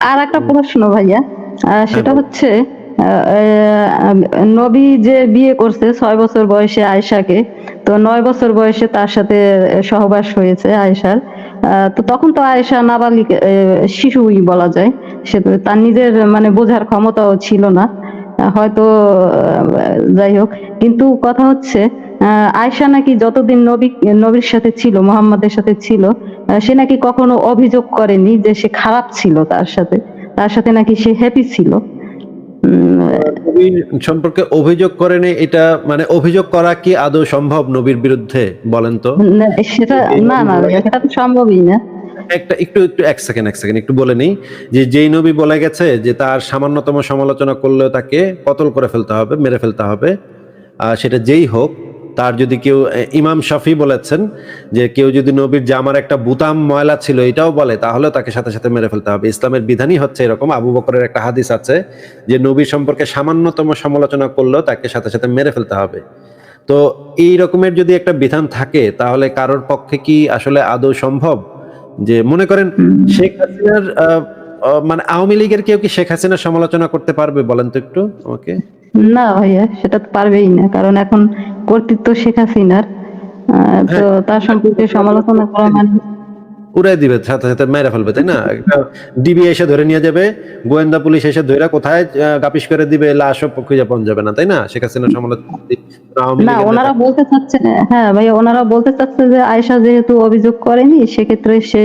আর একটা প্রশ্ন ভাইয়া, হ্যাঁ সেটা বলো। হচ্ছে নবী যে বিয়ে করছে 6 বছর বয়সে আয়েশাকে, তো 9 বছর বয়সে তার সাথে সহবাস হয়েছে আয়েশার। তো তখন তো আয়েশা নাবালিক, শিশুই বলা যায়। সে তো তার নিজের মানে বোঝার ক্ষমতাও ছিল না। হয়তো যাই হোক, কিন্তু কথা হচ্ছে আয়েশা নাকি যতদিন নবীর সাথে ছিল, মুহাম্মাদের সাথে ছিল, সে নাকি কখনো অভিযোগ করেনি যে সে খারাপ ছিল তার সাথে। তার সাথে নাকি সে হ্যাপি ছিল। নবীর সম্পর্কে অভিযোগ করেনি, এটা মানে অভিযোগ করা কি আদৌ সম্ভব নবীর বিরুদ্ধে বলেন তো? সেটা যেই না, নবী না বলে ভাইয়া, গেছে, সেটা তো সম্ভবই না। একটা একটু একটু এক সেকেন্ড একটু বলে নেই, যে যেই নবী বলে গেছে যে তার সামান্যতম সমালোচনা করলেও তাকে কতল করে ফেলতে হবে, মেরে ফেলতে হবে, সেটা যেই হোক। তার যদি কেউ, ইমাম শাফি বলেছেন যে কেউ যদি নবীর জামার একটা বুতাম ময়লা ছিল এটাও বলে, তাহলে তাকে সাথে সাথে মেরে ফেলতে হবে। ইসলামের বিধানই হচ্ছে এরকম। আবু বকরের একটা হাদিস আছে যে নবীর সম্পর্কে সামান্যতম সমালোচনা করলেও তাকে সাথে সাথে মেরে ফেলতে হবে। তো এই রকমের যদি একটা বিধান থাকে, তাহলে কারোর পক্ষে কি আসলে আদৌ সম্ভব যে, মনে করেন হুম, শেখ হাসিনার মানে আওয়ামী লীগের কেউ কি শেখ হাসিনার সমালোচনা করতে পারবে বলেন তো একটু আমাকে? না ভাইয়া, সেটা তো পারবেই না, কারণ এখন কর্তৃত্ব শেখ হাসিনার। তো হ্যাঁ, তার সম্পর্কে সমালোচনা করা মানে উড়াই দিবে, সাথে সাথে মেরে ফেলবে, তাই না? একটা ডিবি এসে ধরে নিয়ে যাবে, গোয়েন্দা পুলিশ এসে ধরে কোথায় গাপিস করে দিবে, লাশও খুঁজে পাওয়া যাবে না, তাই না? শেখ হাসিনার সমালোচনা আওয়ামী না, লীগের নেতা। ওনারা বলতে চাচ্ছে, হ্যাঁ ভাইয়া, ওনারা বলতে চাচ্ছে যে আয়েশা যেহেতু অভিযোগ করেনি, সেক্ষেত্রে সে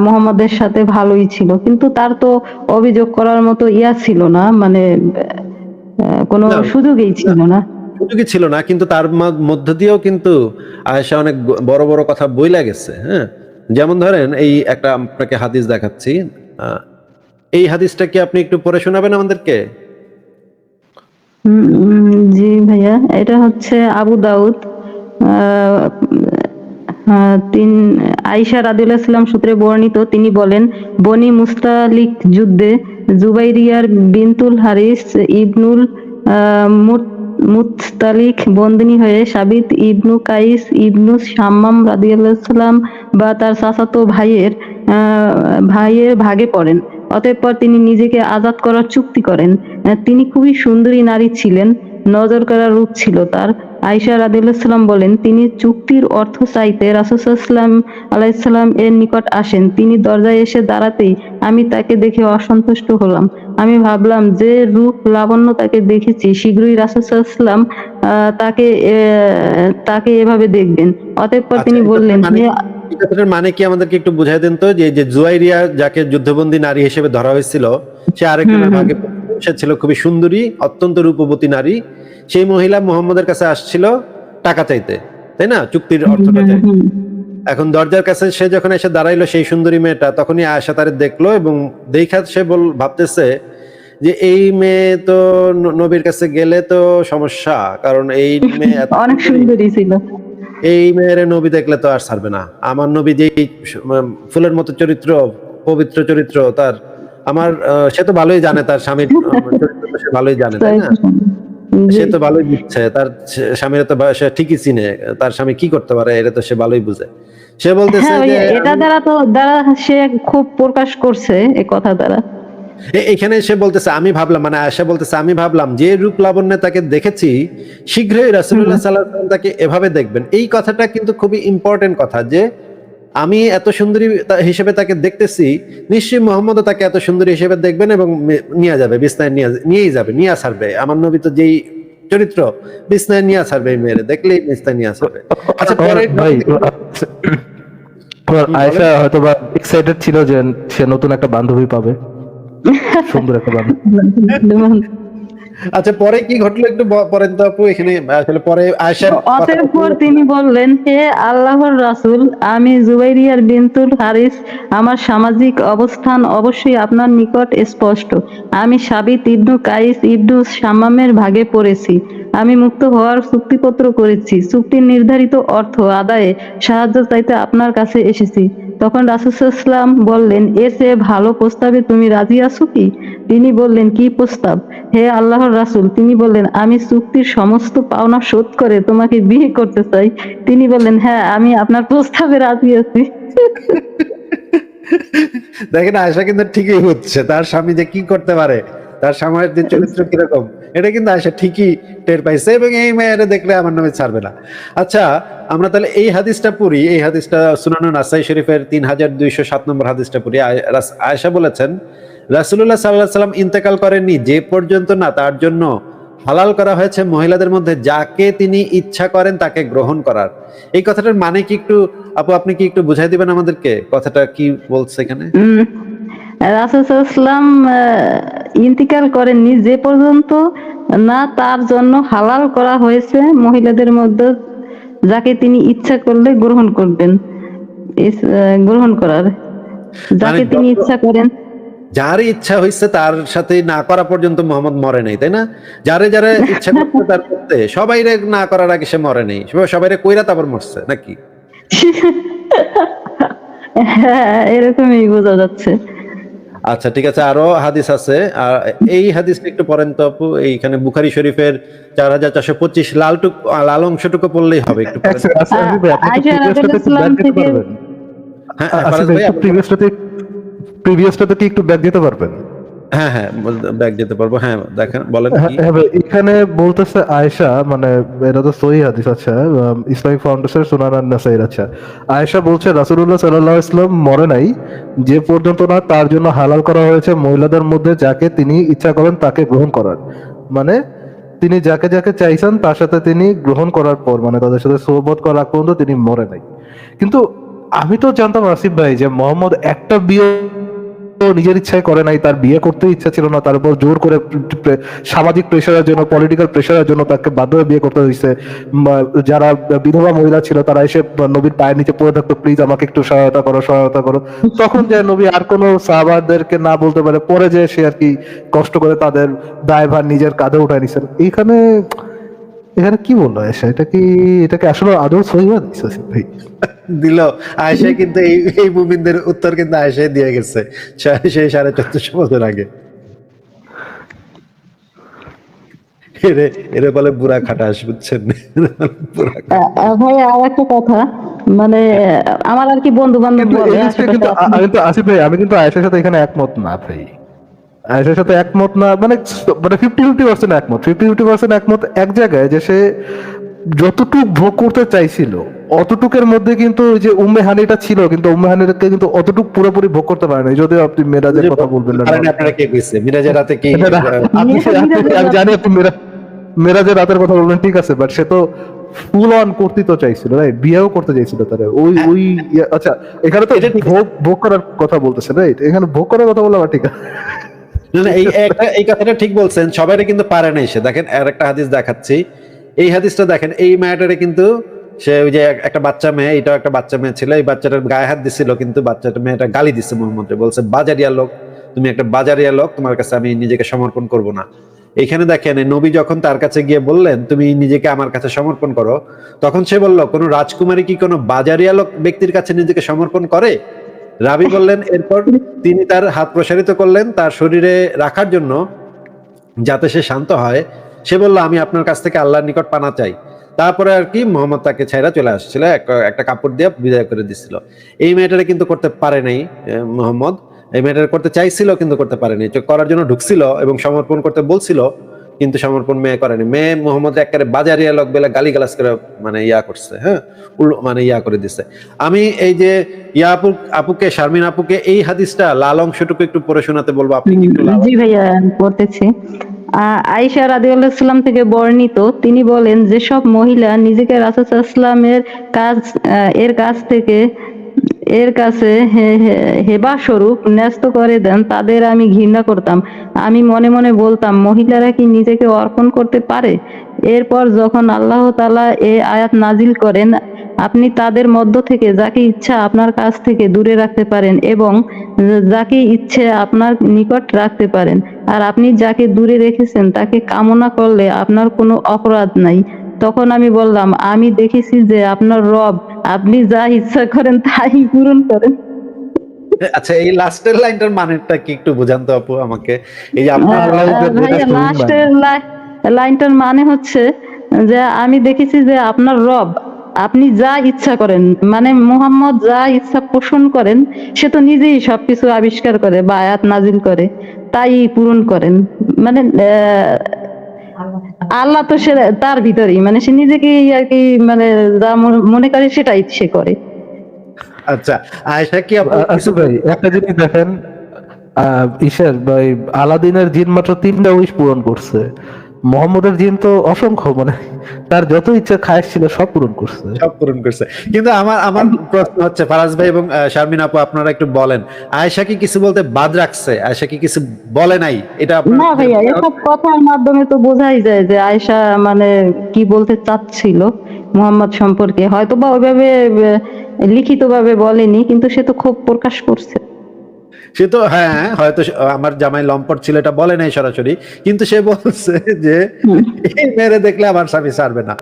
মোহাম্মদের সাথে ভালোই ছিল, কিন্তু তার তো অভিযোগ করার মতো ইয়া ছিল না, মানে কোনো না, সুযোগই ছিল না। সুযোগই ছিল না, কিন্তু তার মধ্য দিয়েও কিন্তু আয়েশা অনেক বড় বড় কথা বইলা গেছে। হ্যাঁ, যেমন ধরেন এই একটা আপনাকে হাদিস দেখাচ্ছি। আহ, এই হাদিসটা কি আপনি একটু পড়ে শোনাবেন আমাদেরকে? জি ভাইয়া, এটা হচ্ছে আবু দাউদ, আহ, তিন আয়েশা রাদিয়াল্লাহু সাল্লাম সূত্রে বর্ণিত। তিনি বলেন, বনি মুস্তালিক যুদ্ধে জুবাইরিয়ার বিনতুল হারিস ইবনুল মুস্তালিক বন্দিনী হয়ে সাবিত ইবনু কাইস ইবনু শাম্মাম রাদিয়াল্লাহু সাল্লাম বা তার চাচাতো ভাইয়ের ভাগে পড়েন। অতঃপর তিনি নিজেকে আজাদ করার চুক্তি করেন। তিনি খুবই সুন্দরী নারী ছিলেন, নজর কাড়া রূপ ছিল তার। আয়েশা রাদিয়াল্লাহু সাল্লাম বলেন, তিনি চুক্তির অর্থ চাইতে রাসূল সাল্লাল্লাহু আলাইহি সাল্লাম এর নিকট আসেন। তিনি দরজায় এসে দাঁড়াতেই আমি তাকে দেখে অসন্তুষ্ট হলাম। আমি ভাবলাম, যে রূপ লাবণ্য তাকে দেখেছি, শীঘ্রই রাসূল সাল্লাল্লাহু তাকে এভাবে দেখবেন। অতঃপর আচ্ছা, তিনি এই বললেন, কথাটার মানে হে, এই কথাটার মানে কি আমাদেরকে একটু বুঝাই দেন তো, যে যে জুয়াইরিয়া যাকে যুদ্ধবন্দী নারী হিসেবে ধরা হয়েছিল, সে হুম, আরেকজনের হুম, ভাগে পড়েছিল। সে ছিল খুবই সুন্দরী, অত্যন্ত রূপবতী নারী। সেই মহিলা মুহাম্মদের কাছে আসছিল টাকা চাইতে, তাই না? চুক্তির হুম, অর্থটা হুম, চাইতে। হুম। এখন দরজার কাছে সে যখন এসে দাঁড়াইলো সেই সুন্দরী মেয়েটা, তখনই আয়েশা তারে দেখলো এবং দেখা সে ভাবতেছে যে এই মেয়ে তো নবীর কাছে গেলে তো সমস্যা, কারণ এই মেয়ে এত অনেক সুন্দরী, সুন্দরী ছিল। এই মেয়ের নবী দেখলে তো আর ছাড়বে না। আমার নবী যেই ফুলের মতো চরিত্র, পবিত্র চরিত্র তার, আমার সে তো ভালোই জানে তার স্বামীর চরিত্র তো সে ভালোই জানে, তাই না? জি। সে তো ভালোই বুঝছে তার স্বামীর তো সে ঠিকই চিনে তার স্বামী কি করতে পারে, এটা তো সে ভালোই বুঝে। সে বলতেছে হ্যাঁ যে ভাইয়া, এটা দ্বারা সে খুব প্রকাশ করছে এই কথা দ্বারা। এখানে সে বলতেছে আমি ভাবলাম, মানে আয়েশা বলতেছে আমি ভাবলাম যে রূপ লাবণ্যে তাকে দেখেছি, শীঘ্রই হুম, রাসূলুল্লাহ সাল্লাল্লাহু আলাইহি ওয়াসাল্লাম তাকে এভাবে দেখবেন। এই কথাটা কিন্তু খুবই ইম্পর্টেন্ট কথা, যে আমি এত সুন্দরী হিসেবে তাকে দেখতেছি, নিশ্চয়ই মুহাম্মদও তাকে এত সুন্দরী হিসেবে দেখবেন এবং নিয়ে যাবে, বিছনায় নিয়েই যাবে, নিয়ে ছাড়বে। আমার নবী তো যেই চরিত্র, বিছনায় নিয়ে ছাড়বে, এই মেয়েরে দেখলেই বিছনায় নিয়ে ছাড়বে। আচ্ছা, পরে ভাই, বলেন। আয়েশা হয়তো বা এক্সাইটেড ছিল যে সে নতুন একটা বান্ধবী পাবে, সুন্দর একটা বান্ধবী। আচ্ছা, পরে কি ঘটলো একটু পরেন তো আপু। এখানে আসলে পরে আয়েশার কথাটা অতঃপর তিনি বললেন, হে আল্লাহর রাসূল, আমি জুবাইরিয়ার বিনতুল হারিস। আমার সামাজিক অবস্থান অবশ্যই আপনার নিকট স্পষ্ট। আমি সাবিত ইবনু কাইস ইবনু শাম্মামের ভাগে পড়েছি। আমি মুক্ত হওয়ার চুক্তিপত্র করেছি। চুক্তির নির্ধারিত অর্থ আদায়ে সাহায্য চাইতে আপনার কাছে এসেছি। তখন রাসূল সাল্লাল্লাহু আলাইহি ওয়াসাল্লাম বললেন, এর চেয়ে ভালো প্রস্তাবে তুমি রাজি আছো কি? তিনি বললেন, কি প্রস্তাব হে আল্লাহর রাসূল? তিনি বললেন, আমি চুক্তির সমস্ত পাওনা শোধ করে তোমাকে বিয়ে করতে চাই। তিনি বললেন, হ্যাঁ, আমি আপনার প্রস্তাবে রাজি আছি। দেখেন আয়েশা কিন্তু ঠিকই হচ্ছে, তার স্বামী যে কি করতে পারে, তার স্বামীর যে চরিত্র কিরকম, এটা কিন্তু আয়েশা ঠিকই টের পাইছে, এবং এই মেয়েটা দেখলে আমার নামে ছাড়বে না। আচ্ছা, আমরা তাহলে এই হাদিসটা পড়ি, এই হাদিসটা সুনান নাসাই শরীফের 3207 নম্বর হাদিসটা পড়ি। আয়েশা বলেছেন, রাসূলুল্লাহ সাল্লাল্লাহু আলাইহি সাল্লাম ইন্তেকাল করেননি যে পর্যন্ত না তার জন্য হালাল করা হয়েছে মহিলাদের মধ্যে যাকে তিনি ইচ্ছা করেন তাকে গ্রহণ করার। এই কথাটার মানে কি একটু আপু আপনি কি একটু বুঝাই দিবেন আমাদেরকে, কথাটা কি বলছে এখানে? রাসূল সাল্লাল্লাহু আলাইহি ওয়াসাল্লাম ইন্তিকাল করেননি যে পর্যন্ত না তার জন্য হালাল করা হয়েছে মহিলাদের মধ্যে যাকে তিনি ইচ্ছা করলে গ্রহণ করবেন, গ্রহণ করার, যাকে তিনি ইচ্ছা করেন। যার ইচ্ছা হয়েছে তার সাথে না করা পর্যন্ত মোহাম্মদ মরে নাই, তাই না? যারে যারে ইচ্ছা করতে তার করতে, সবাইরে না করার আগে সে মরে নাই, সবাইরে কইরা তারপর মরছে নাকি? হ্যাঁ, এরকমই বোঝা যাচ্ছে। আচ্ছা ঠিক আছে, আরো হাদিস আছে, আর এই হাদিসটা একটু পড়েন তো আপু। এইখানে বুখারী শরীফের 4425 লাল অংশটুকু পড়লেই হবে, একটু পড়েন। আসিফ ভাই, আপনি আয়েশা একটু রাদিয়াল্লাহু প্রিভিয়াসটাতে থেকে একটু ব্যাক দিতে পারবেন? হ্যাঁ আসিফ ফারাজ ভাই, ভাই একটু প্রিভিয়াসটাতে কি একটু ব্যাক দিতে পারবেন? হ্যাঁ হ্যাঁ ব্যাগ যেতে পারবো। হ্যাঁ দেখেন, বলেন হ্যাঁ কি? হ্যাঁ ভাই, এখানে বলতেছে আয়েশা, মানে এটা তো সহিহ হাদিস। আচ্ছা, ইসলামিক ফাউন্ডেশন সুনান আন-নাসাইর। আচ্ছা, আয়েশা বলছে রাসূলুল্লাহ সাল্লাল্লাহু আলাইহি ওয়াসাল্লাম মরে নাই যে পর্যন্ত না তার জন্য হালাল করা হয়েছে মহিলাদের মধ্যে যাকে তিনি ইচ্ছা করেন তাকে গ্রহণ করার। মানে তিনি যাকে যাকে চাইছেন তার সাথে তিনি গ্রহণ করার পর, মানে তাদের সাথে সোহবত করার আগ পর্যন্ত তিনি মরে নাই। কিন্তু আমি তো জানতাম আসিফ ভাই যে মোহাম্মদ একটা বিয়ে নিজের ইচ্ছায় করে নাই, তার বিয়ে করতে ইচ্ছা ছিল না, তার উপর জোর করে সামাজিক প্রেশারের জন্য, পলিটিক্যাল প্রেশারের জন্য তাকে বাধ্য হয়ে বিয়ে করতে হয়েছে। যারা বিধবা মহিলা ছিল তারা এসে নবীর পায়ের নিচে পড়ে থাকতো, প্লিজ আমাকে একটু সহায়তা করো, সহায়তা করো। তখন যে নবী আর কোনো সাহাবাদেরকে না বলতে পারে, পরে যে সে আর কি কষ্ট করে তাদের দায়ভার নিজের কাঁধে উঠায় নিছেন। এইখানে এখানে কি বললো এসে, এটাকে আসলে আদৌ সহিহ হাদিস আসিফ ভাই? দিল আয়েশা, কিন্তু এই এই মুমিনদের উত্তর কিন্তু আয়েশাই দিয়ে গেছে সেই 1450 বছর আগে। এরে এরে বলে বুড়া খাটাস, বুঝছেন? বুড়া খাটাস। ভাই আর একটা কথা, মানে আমার আর কি বন্ধু বান্ধব কিন্তু বলে এই জিনিসটা আশেপাশে কিন্তু আছে। আমি তো আসিফ ভাই, আমি কিন্তু আয়েশার সাথে এখানে একমত না ভাই। আয়েশার সাথে একমত না, মানে 50-50% একমত। 50-50% একমত এক জায়গায়, যে সে যতটুক ভোগ করতে চাইছিল অতটুকের মধ্যে কিন্তু ওই যে উম্মে হানিটা ছিল, কিন্তু উম্মে হানিকে কিন্তু অতটুক পুরোপুরি ভোগ করতে পারে না। যদিও আপনি মেরাজের কথা বলবেন না, পারেন আপনারা, কে কইছে মিরাজের রাতে কি? আমি জানি আপনি মেরাজের রাতের কথা বলবেন, ঠিক আছে, বাট সে তো ফুল অন কর্তৃত্ব চাইছিল, রাইট? বিয়েও করতে চাইছিল তারা ওই আচ্ছা, এখানে তো ভোগ ভোগ করার কথা বলতেছে, রাইট? এখানে ভোগ করার কথা বললাম, ঠিক আছে। না না, এই কথাটা ঠিক বলছেন, সবাইরে কিন্তু পারে না এসে। দেখেন আর একটা হাদিস দেখাচ্ছি, এই হাদিসটা দেখেন। এই মেয়েটারে কিন্তু সে ওই যে একটা বাচ্চা মেয়ে, এটাও একটা বাচ্চা মেয়ে ছিল, এই বাচ্চাটার গায়ে হাত দিছিল, কিন্তু বাচ্চাটা মেয়েটা গালি দিচ্ছে মোহাম্মদকে, বলছে বাজারিয়া লোক, তুমি একটা বাজারিয়া লোক, তোমার কাছে আমি নিজেকে সমর্পণ করব না। এখানে দেখেন নবী যখন তার কাছে গিয়ে বললেন তুমি নিজেকে আমার কাছে সমর্পণ করো, তখন সে বলল কোন রাজকুমারী কি কোনো বাজারিয়া লোক ব্যক্তির কাছে নিজেকে সমর্পণ করে? রাবি বললেন এরপর তিনি তার হাত প্রসারিত করলেন তার শরীরে রাখার জন্য, যাতে সে শান্ত হয়। সে বলল আমি আপনার কাছ থেকে আল্লাহর নিকট পানা চাই। তারপরে আর কি মোহাম্মদ তাকে ছেড়া চলে আসছিল, একটা কাপড় দিয়ে বিদায় করে দিছিল। এই মেয়েটারে কিন্তু করতে পারে নাই মোহাম্মদ। এই মেয়েটারে করতে চাইছিল কিন্তু করতে পারেনি, করার জন্য ঢুকছিল এবং সমর্পণ করতে বলছিল, কিন্তু সমর্পণ মেয়ে করেনি। মেয়ে মোহাম্মদ একেবারে বাজারিয়া লোক বলে গালিগালাজ করে মানে ইয়া করছে, হ্যাঁ, মানে ইয়া করে দিছে। আমি এই যে আপুকে, শারমিন আপুকে এই হাদিসটা লাল অংশটুকু একটু পড়ে শোনাতে বলবো, আপনি কি একটু জি ভাইয়া, আমি পড়তেছি। আয়েশা রাদিয়াল্লাহু সাল্লাম থেকে বর্ণিত, তিনি বলেন, যেসব মহিলা নিজেকে রাসূল সাল্লামের কাছ থেকে এর কাছে হেবা স্বরূপ ন্যস্ত করে দেন তাদের আমি ঘৃণা করতাম। আমি মনে মনে বলতাম, মহিলারা কি নিজেকে অর্পণ করতে পারে? এরপর যখন আল্লাহ তাআলা এই আয়াত নাজিল করেন, আপনি তাদের মধ্য থেকে যাকে ইচ্ছা আপনার কাছ থেকে দূরে রাখতে পারেন এবং যাকে ইচ্ছে আপনার নিকট রাখতে পারেন, আর আপনি যাকে দূরে রেখেছেন তাকে কামনা করলে আপনার কোনো অপরাধ নাই। তখন আমি বললাম, আমি দেখেছি যে আপনার রব, আপনি যা ইচ্ছা করেন তাই পূরণ করেন। আচ্ছা, এই লাস্টের লাইনটার মানেটা কি একটু বোঝান তো আপু আমাকে। এই যে আপনার ভাইয়া, লাস্টের লাইনটার মানে হচ্ছে যে আমি দেখেছি যে আপনার রব, আপনি যা ইচ্ছা করেন, মানে মুহাম্মদ যা ইচ্ছা পোষণ করেন, সে তো নিজেই সবকিছু আবিষ্কার করে বা আয়াত নাজিল করে, তাই পূরণ করেন। মানে আল্লাহ তো সে তার ভিতরেই, মানে সে নিজেকেই আর কি, মানে যা মনে করে সেটাই সে করে। আচ্ছা, আয়েশা কি আপু কিছু আসিফ ভাই একটা জিনিস দেখেন, ঈশার ভাই আলাদিনের জিন মাত্র 3টা উইশ পূরণ করছে, মোহাম্মদের জিন তো অসংখ্য, মানে তার যত ইচ্ছা খায়েশ ছিল সব পূরণ করছে। সব পূরণ করছে? কিন্তু আমার আমার প্রশ্ন হচ্ছে, ফারাজ ভাই এবং শারমিন আপু, আপনারা একটু বলেন, আয়েশা কি কিছু বলতে বাদ রাখছে? আয়েশা কি কিছু বলে নাই? এটা আপনার না ভাইয়া, এসব কথার মাধ্যমে তো বোঝাই যায় যে আয়েশা মানে কি বলতে চাচ্ছিল মুহাম্মদ সম্পর্কে। হয়তো বা ওইভাবে লিখিত ভাবে বলেনি, কিন্তু সে তো ক্ষোভ প্রকাশ করছে। সে তো হ্যাঁ, হয়তো আমার জামাই লম্পট ছিল এটা বলে নাই সরাসরি, কিন্তু সে বলছে যে হুম। এই মেরে দেখলে আমার স্বামী ছাড়বে না।